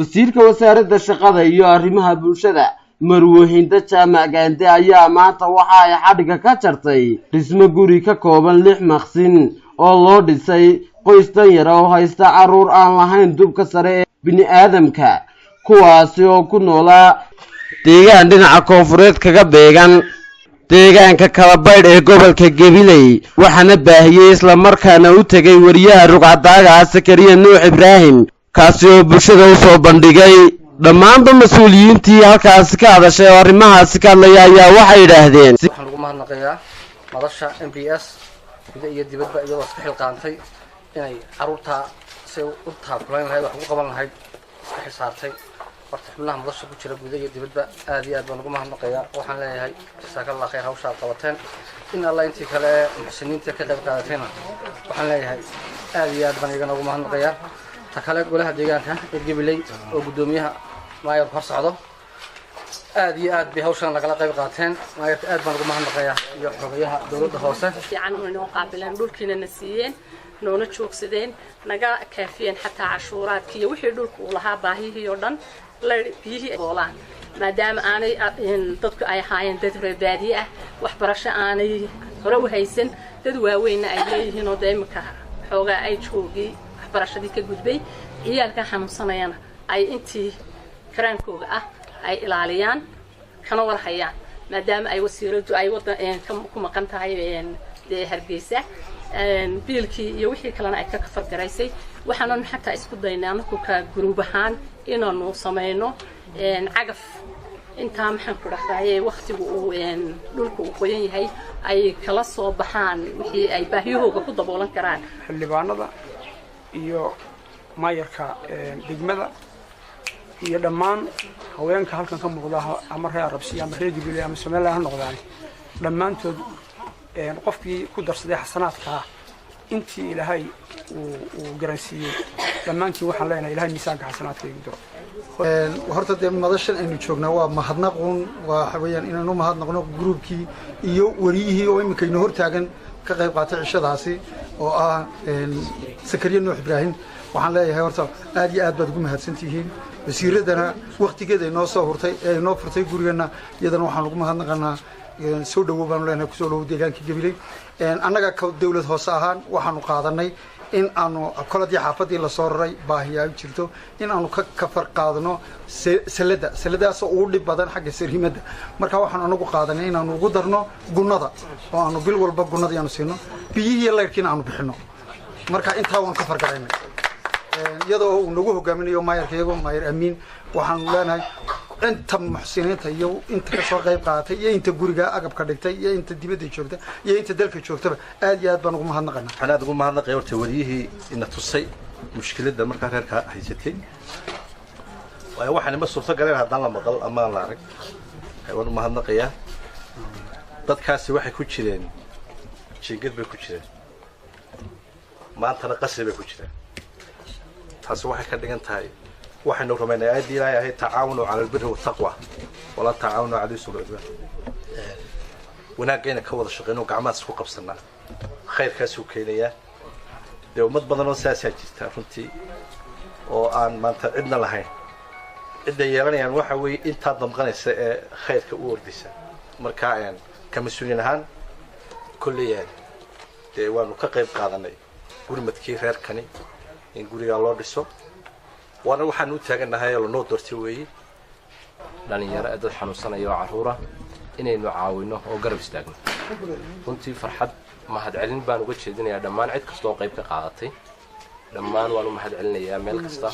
wasiirka wasaaradda shaqada iyo arrimaha bulshada marwaxinta jaamac gaande ayaa maanta waxa ay xadhiga ka jartay dhismo guri ka kooban 6 maqsin oo loo dhisay qoys danyar oo haysta caruur aan lahayn dubka sare ee bini'aadamka kuwaasi oo ku noolaa deegaan dhinaca koonfureed kaga beegan deegaanka kala baydh ee gobolka Gabiley waxaana baahiyay isla markaana u tagay wariyaha rugcadaaga Sakariya Nuux Ibraahim kaasi oo bulshada u soo bandhigay dhammaanba mas'uuliyiintii halkaas ka hadashay arrimahaas ka hadlaya ayaa waxay yiraahdeen waxaan ugu mahadnaqayaa madasha MPS gudaha iyo dibadda iyadoo iska xilqaantay inay caruurta si u taablaan lahayd wax ugu qaban lahayd iska xisaabtay horta xubnaha madasha ku jira gudaha iyo dibadda aad iyo aad baan ugu mahadnaqayaa waxaan leeyahay jazakallahu khayr hawsha qabateen in Allah intii kale muxsiniinta ka qayb qaadatayna waxaan leeyahay aad iyo aad baan iyaga ugu mahadnaqayaa takale golaha deegaanka ee Gabiley oo gudoomiyaha maayar hor socdo aad iyo aad bay hawshan lagala qayb qaateen maayarka aad baan ugu mahadnaqayaa iyo xogayaha dawladda hoose fiican inuu qaabilaan dhulkiina nasiiyeen noona joogsadeen naga kaafiyeen xataa cashuuraadka iyo wixii dhulku u lahaa baahiyihii oo dhan la biyihii oolaan maadaama aanay dadku ay ahaayeen dad reebaadiye ah waxbarasho aanay hore u haysan dad waaweyn ay leeyihiin oo deemka xooga ay joogay waxbarashadii ka gudbay ciyaalka xanuunsanayana ay intii karaankooga ah ay ilaaliyaan kana warhayaan maadaama ay wasiiradu ay ku maqan tahay Hargeysa biilkii iyo wixii kalena ay ka fargaraysay waxaan xataa isku daynaa markuu ka group ahaan inaanu sameeyno cagaf inta maxaan ku dhaxaayay waqtigu uu dhulku u qoyan yahay ay kala soo baxaan wixii ay baahiyahooga ku daboolan karaan xildhibaanada iyo maayarka degmada iyo dhammaan haweenka halkan ka muuqda ama reer Arabsiya ama reer Gabiley ama Soomaaliya ha noqdaan dhammaantood qofkii ku darsaday xasanaadka intii Ilaahay uu garansiiyay dhammaantii waxaan leenahay Ilaahay miisaanka xasanaadka igu diro horta de madashan aynu joognaa waa mahadnaqun waa xawayaan inaanu mahadnaqno groupkii iyo wariyihii oo imika inoo hortaagan ka qayb qaatay cishadaasi oo ah Sakariya Nuux Ibraahim waxaan leeyahay horta aad iyo aad baad ugu mahadsantihiin wasiiradana waqtigeeda inoo soo hurtay ee inoo furtay gurigana iyadana waxaan ugu mahadnaqanaa soo dhawow baan leenahay ku soo dhawow deegaanka Gabiley annaga ka dawlad hoose ahaan waxaanu qaadanay in aanu koladii xaafadii la soo raray baahiyaa jirto in aanu ka farqaadno saladaas oo dhib badan xagga sariimada marka waxaan anagu qaadanay in aanu ugu darno gunnada oo aanu bil walba gunnada aanu siino biyihii leerkiina aanu bixino marka intaa waan ka farqaynay iyadoo uu nagu hogaaminayo maayarkeego maayar Amiin waxaan leenahay inta muxsiniinta iyo inta ka soo qayb qaatay iyo inta guriga agabka dhigtay iyo inta dibadda joogta iyo inta dalka joogtaba aad iyo aad baan ugu mahadnaqaynaa waxaan aad ugu mahadnaqay horta wariyihii ina tusay mushkiladda marka reerka haysatay waxaan ma suurto galeen haddaan la maqal ama la arag waan u mahadnaqayaa dadkaasi waxay ku jireen jiingad bay ku jireen maantana qasri bay ku jireen taasi waxay ka dhigan tahay waxaynu rumaynaa aad ilaahay tacaawunu cala albirri wattaqwa wala tacaawunu cala al-ismi wal udwan wanaagayna ka wada shaqeyno gacmaha isku qabsanaa khayrkaas uu keenayaa dee ummad badan oo saasaa jirta runtii oo aan maanta cidna lahayn cidda yeelanayaan waxa weeye intaa damqanaysa ee khayrka u ordaysa marka ka mas'uuliin ahaan kulliyan dee waanu ka qayb qaadanay gurmadkii reerkani in guriga loo dhiso waana waxaan u taaganahay oo noo doortay weeye dhalinyaro dad xanuunsanaya oo caruura inaynu caawino oo garab istaagno runtii farxad mahad celin baan uga jeedinayaa dhammaan cid kasta oo qayb ka qaadatay dhammaan waan u mahad celinayaa meel kasta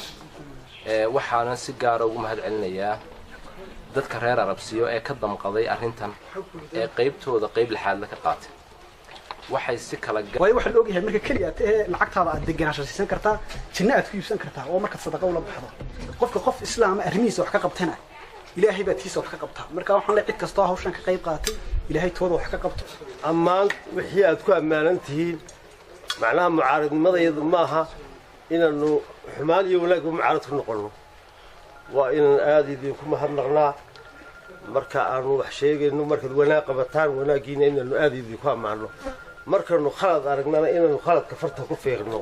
waxaana si gaar ah ugu mahad celinayaa dadka reer Arabsiyo ee ka damqaday arrintan ee qaybtooda qayb lixaad la ka qaatay waxay si kala way waxa loo yahay marka kaliya lacagtaada aad deganaansho siisan kartaa jinna aad ku iibsan kartaa oo marka sadaqa ula baxdo qofka qof islaam arrimihiisa wax ka qabtana ilaahay baa tiisa wax ka qabtaa marka waxaan leeyahay cid kasta oo hawshan ka qayb qaatay ilaahay tooda wax ka qabto ammaan wixii aad ku ammaanantihiin macnaha mucaaradnimadayadu maaha inaanu xumaan iyo wanaag mucaarad ku noqono waa in aad idinku mahadnaqnaa marka aanu wax sheegayno marka wanaag qabataan wanaagiina inaanu aad idinku ammaano markaanu khalad aragnana inaanu khaladka farta ku fiiqno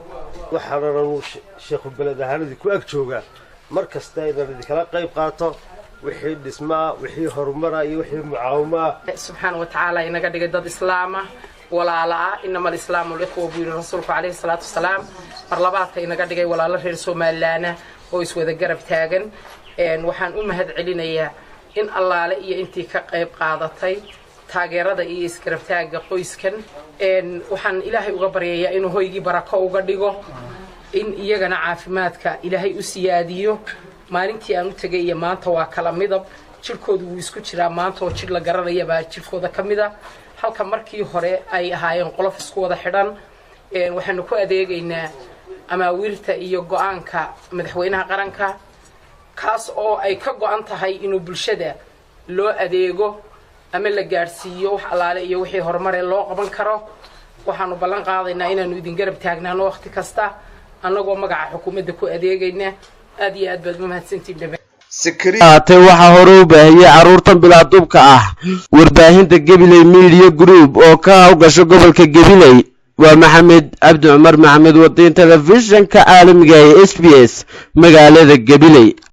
waxaanu sheekhu balad ahaanadii ku ag joogaa mar kasta inaan idinkala qayb qaato wixii dhismaa wixii horumara iyo wixii mucaawama subxaana wa tacaala inaga dhigay dad islaama walaala ah inama alislaamu likhwa buu yidhi rasuulku calayhi salaatu wasalaam mar labaadka inaga dhigay walaalo reer somalilaana oo iswada garab taagan waxaan u mahad celinayaa in allaale iyo intii ka qayb qaadatay taageerada iyo isgarab taagga qoyskan waxaan ilaahay uga baryayaa inuu hoygii barako uga dhigo in iyagana caafimaadka ilaahay u siyaadiyo maalintii aan u tagay iyo maanta waa kala midab jirkoodu wuu isku jiraa maanta oo jir la garanaya baa jirkooda ka mid ah halka markii hore ay ahaayeen qolof isku wada xidhan waxaanu ku adeegaynaa amaawiirta iyo go'aanka madaxweynaha qaranka kaas oo ay ka go'an tahay inuu bulshada loo adeego ama la gaarsiiyo wax allaale iyo wixii horumar loo qaban karo waxaanu ballan qaadaynaa inaanu idin garab taagnaano waqti kasta annagoo magaca xukuumadda ku adeegayna aad iyo aad baad u mahadsantihiin haatee waxaa hore u baahiyey carruurtan bilaadubka ah warbaahinta Gabiley Media Group oo ka hawgasho gobolka Gabiley waa Maxamed Cabdi Cumar Maxamed wadin telefishinka caalamiga ee SBS magaalada Gabiley.